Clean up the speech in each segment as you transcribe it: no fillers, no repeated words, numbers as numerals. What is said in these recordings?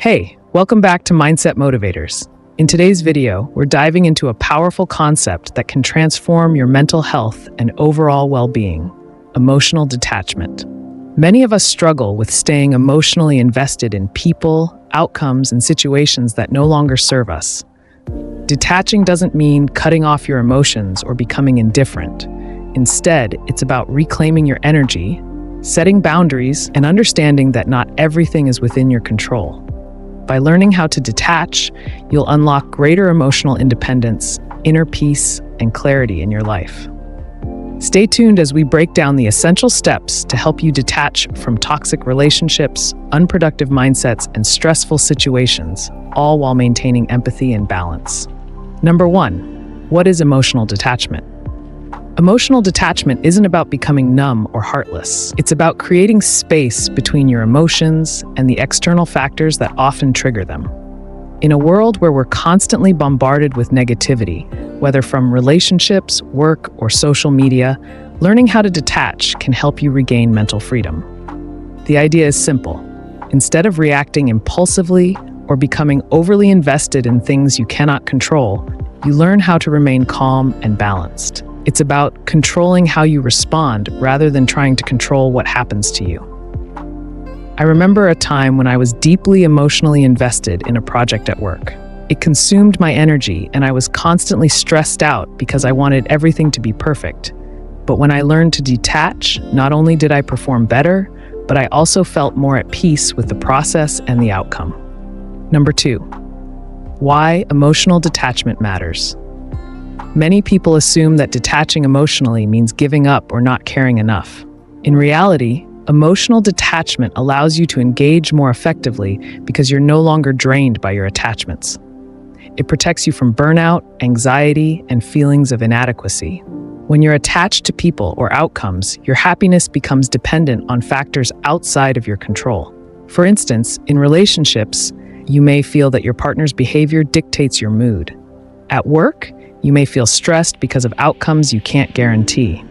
Hey, welcome back to Mindset Motivators. In today's video, we're diving into a powerful concept that can transform your mental health and overall well-being: emotional detachment. Many of us struggle with staying emotionally invested in people, outcomes, and situations that no longer serve us. Detaching doesn't mean cutting off your emotions or becoming indifferent. Instead, it's about reclaiming your energy, setting boundaries, and understanding that not everything is within your control. By learning how to detach, you'll unlock greater emotional independence, inner peace, and clarity in your life. Stay tuned as we break down the essential steps to help you detach from toxic relationships, unproductive mindsets, and stressful situations, all while maintaining empathy and balance. Number 1, what is emotional detachment? Emotional detachment isn't about becoming numb or heartless. It's about creating space between your emotions and the external factors that often trigger them. In a world where we're constantly bombarded with negativity, whether from relationships, work, or social media, learning how to detach can help you regain mental freedom. The idea is simple. Instead of reacting impulsively or becoming overly invested in things you cannot control, you learn how to remain calm and balanced. It's about controlling how you respond rather than trying to control what happens to you. I remember a time when I was deeply emotionally invested in a project at work. It consumed my energy, and I was constantly stressed out because I wanted everything to be perfect. But when I learned to detach, not only did I perform better, but I also felt more at peace with the process and the outcome. Number 2, why emotional detachment matters. Many people assume that detaching emotionally means giving up or not caring enough. In reality, emotional detachment allows you to engage more effectively because you're no longer drained by your attachments. It protects you from burnout, anxiety, and feelings of inadequacy. When you're attached to people or outcomes, your happiness becomes dependent on factors outside of your control. For instance, in relationships, you may feel that your partner's behavior dictates your mood. At work, you may feel stressed because of outcomes you can't guarantee.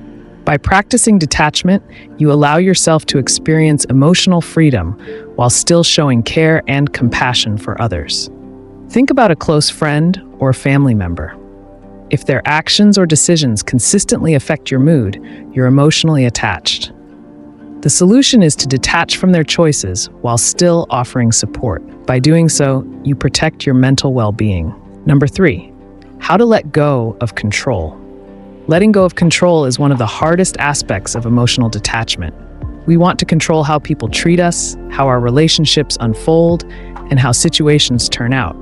By practicing detachment, you allow yourself to experience emotional freedom while still showing care and compassion for others. Think about a close friend or family member. If their actions or decisions consistently affect your mood, you're emotionally attached. The solution is to detach from their choices while still offering support. By doing so, you protect your mental well-being. Number 3, how to let go of control. Letting go of control is one of the hardest aspects of emotional detachment. We want to control how people treat us, how our relationships unfold, and how situations turn out.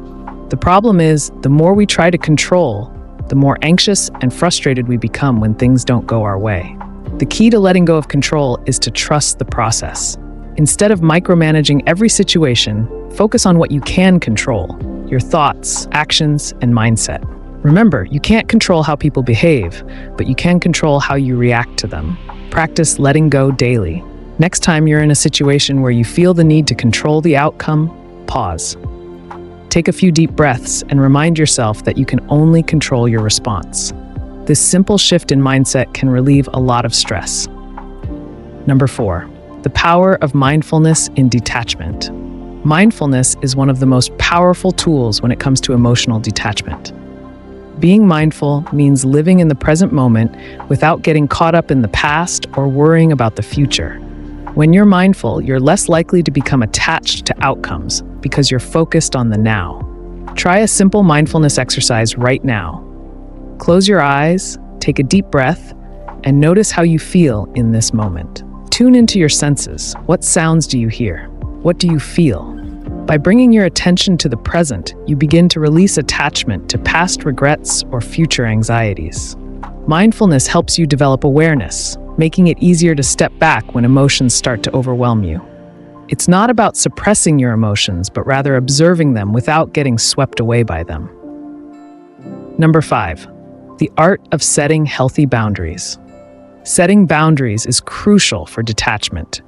The problem is, the more we try to control, the more anxious and frustrated we become when things don't go our way. The key to letting go of control is to trust the process. Instead of micromanaging every situation, focus on what you can control: your thoughts, actions, and mindset. Remember, you can't control how people behave, but you can control how you react to them. Practice letting go daily. Next time you're in a situation where you feel the need to control the outcome, pause. Take a few deep breaths and remind yourself that you can only control your response. This simple shift in mindset can relieve a lot of stress. Number 4, the power of mindfulness in detachment. Mindfulness is one of the most powerful tools when it comes to emotional detachment. Being mindful means living in the present moment without getting caught up in the past or worrying about the future. When you're mindful, you're less likely to become attached to outcomes because you're focused on the now. Try a simple mindfulness exercise right now. Close your eyes, take a deep breath, and notice how you feel in this moment. Tune into your senses. What sounds do you hear? What do you feel? By bringing your attention to the present, you begin to release attachment to past regrets or future anxieties. Mindfulness helps you develop awareness, making it easier to step back when emotions start to overwhelm you. It's not about suppressing your emotions, but rather observing them without getting swept away by them. Number 5, the art of setting healthy boundaries. Setting boundaries is crucial for detachment.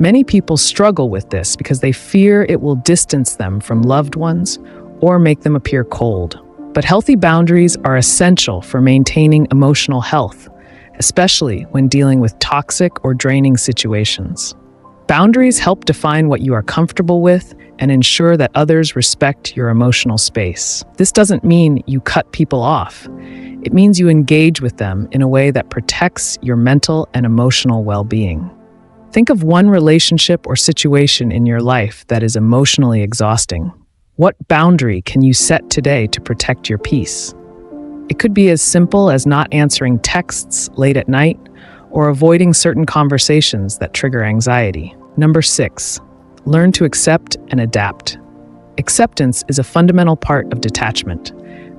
Many people struggle with this because they fear it will distance them from loved ones or make them appear cold. But healthy boundaries are essential for maintaining emotional health, especially when dealing with toxic or draining situations. Boundaries help define what you are comfortable with and ensure that others respect your emotional space. This doesn't mean you cut people off. It means you engage with them in a way that protects your mental and emotional well-being. Think of one relationship or situation in your life that is emotionally exhausting. What boundary can you set today to protect your peace? It could be as simple as not answering texts late at night or avoiding certain conversations that trigger anxiety. Number 6, learn to accept and adapt. Acceptance is a fundamental part of detachment.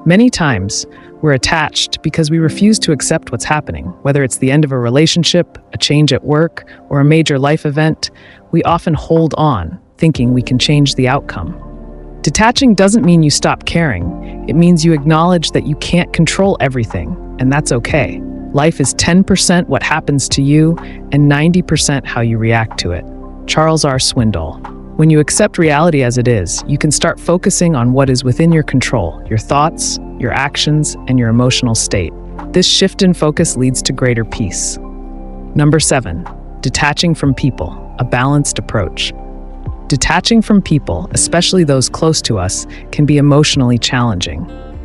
Many times, we're attached because we refuse to accept what's happening. Whether it's the end of a relationship, a change at work, or a major life event, we often hold on, thinking we can change the outcome. Detaching doesn't mean you stop caring. It means you acknowledge that you can't control everything, and that's okay. Life is 10% what happens to you and 90% how you react to it. Charles R. Swindoll. When you accept reality as it is, you can start focusing on what is within your control, your thoughts, your actions, and your emotional state. This shift in focus leads to greater peace. Number 7, detaching from people, a balanced approach. Detaching from people, especially those close to us, can be emotionally challenging.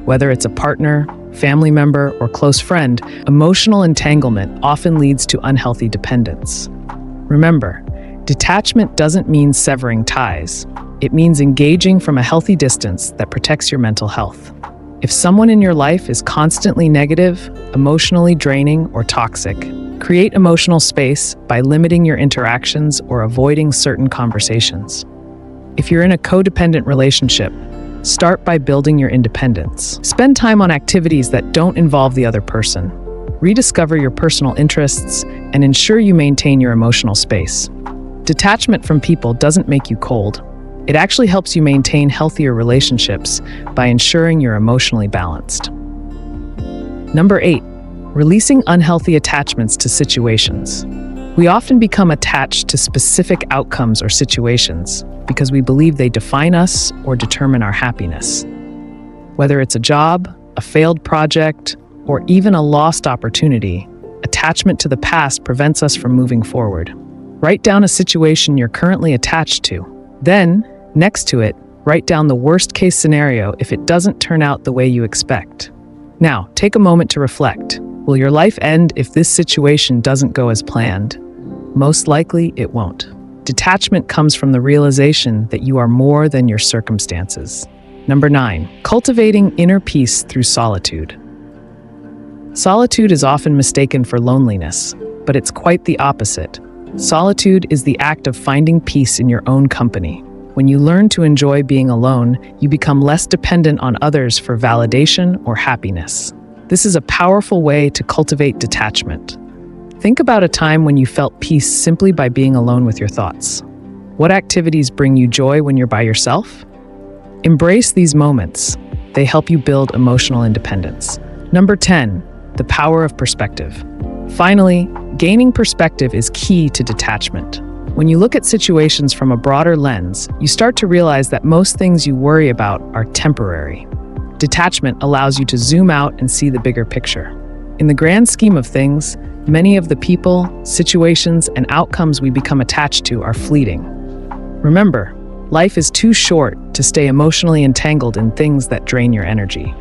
Whether it's a partner, family member, or close friend, emotional entanglement often leads to unhealthy dependence. Remember, detachment doesn't mean severing ties. It means engaging from a healthy distance that protects your mental health. If someone in your life is constantly negative, emotionally draining, or toxic, create emotional space by limiting your interactions or avoiding certain conversations. If you're in a codependent relationship, start by building your independence. Spend time on activities that don't involve the other person. Rediscover your personal interests and ensure you maintain your emotional space. Detachment from people doesn't make you cold. It actually helps you maintain healthier relationships by ensuring you're emotionally balanced. Number 8, releasing unhealthy attachments to situations. We often become attached to specific outcomes or situations because we believe they define us or determine our happiness. Whether it's a job, a failed project, or even a lost opportunity, attachment to the past prevents us from moving forward. Write down a situation you're currently attached to. Then, next to it, write down the worst-case scenario if it doesn't turn out the way you expect. Now, take a moment to reflect. Will your life end if this situation doesn't go as planned? Most likely, it won't. Detachment comes from the realization that you are more than your circumstances. Number 9, cultivating inner peace through solitude. Solitude is often mistaken for loneliness, but it's quite the opposite. Solitude is the act of finding peace in your own company. When you learn to enjoy being alone, you become less dependent on others for validation or happiness. This is a powerful way to cultivate detachment. Think about a time when you felt peace simply by being alone with your thoughts. What activities bring you joy when you're by yourself? Embrace these moments. They help you build emotional independence. Number 10, the power of perspective. Finally, gaining perspective is key to detachment. When you look at situations from a broader lens, you start to realize that most things you worry about are temporary. Detachment allows you to zoom out and see the bigger picture. In the grand scheme of things, many of the people, situations, and outcomes we become attached to are fleeting. Remember, life is too short to stay emotionally entangled in things that drain your energy.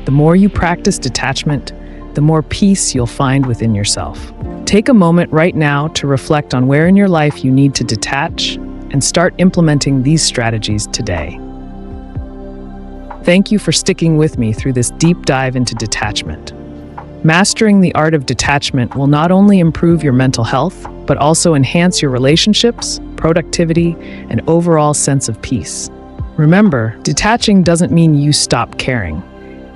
The more you practice detachment, the more peace you'll find within yourself. Take a moment right now to reflect on where in your life you need to detach and start implementing these strategies today. Thank you for sticking with me through this deep dive into detachment. Mastering the art of detachment will not only improve your mental health, but also enhance your relationships, productivity, and overall sense of peace. Remember, detaching doesn't mean you stop caring.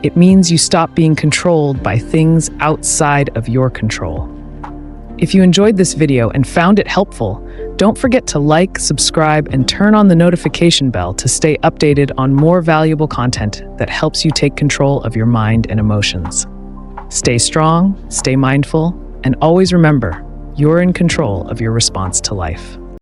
It means you stop being controlled by things outside of your control. If you enjoyed this video and found it helpful, don't forget to like, subscribe, and turn on the notification bell to stay updated on more valuable content that helps you take control of your mind and emotions. Stay strong, stay mindful, and always remember, you're in control of your response to life.